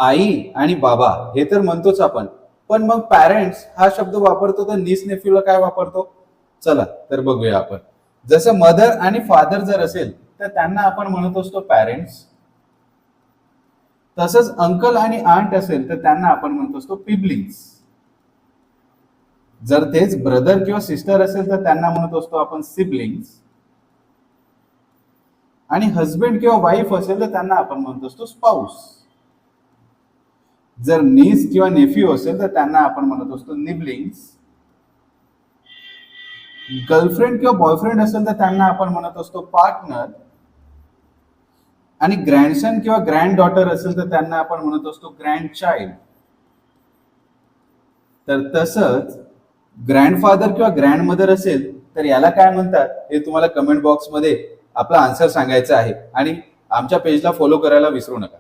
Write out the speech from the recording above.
आई आणि बाबा हे तर म्हणतोच आपण, पण मग पॅरेंट्स हा शब्द वापरतो तर नीस नेफ्यूला काय वापरतो? चला तर बघूया आपण. जसं मदर आणि फादर जर असेल तर त्यांना आपण म्हणत असतो पॅरेंट्स. तसंच अंकल आणि आंट असेल तर त्यांना आपण म्हणत असतो पिबलिंग्स. जर तेच ब्रदर किंवा सिस्टर असेल तर त्यांना म्हणत असतो आपण सिबलिंग्स. आणि हस्बंड किंवा वाईफ असेल तर त्यांना आपण म्हणत असतो स्पाउस. जर नीस किंवा नेफ्यू असेल तर त्यांना आपण म्हणत असतो निबलिंग्स. गर्लफ्रेंड किंवा बॉयफ्रेंड असेल तर त्यांना आपण म्हणत असतो पार्टनर. आणि ग्रँडसन किंवा ग्रँड डॉटर असेल तर त्यांना आपण म्हणत असतो ग्रँड चाइल्ड. तर तसंच ग्रँडफादर किंवा ग्रँड मदर असेल तर याला काय म्हणतात हे तुम्हाला कमेंट बॉक्समध्ये आपला आन्सर सांगायचा आहे आणि आमच्या पेजला फॉलो करायला विसरू नका.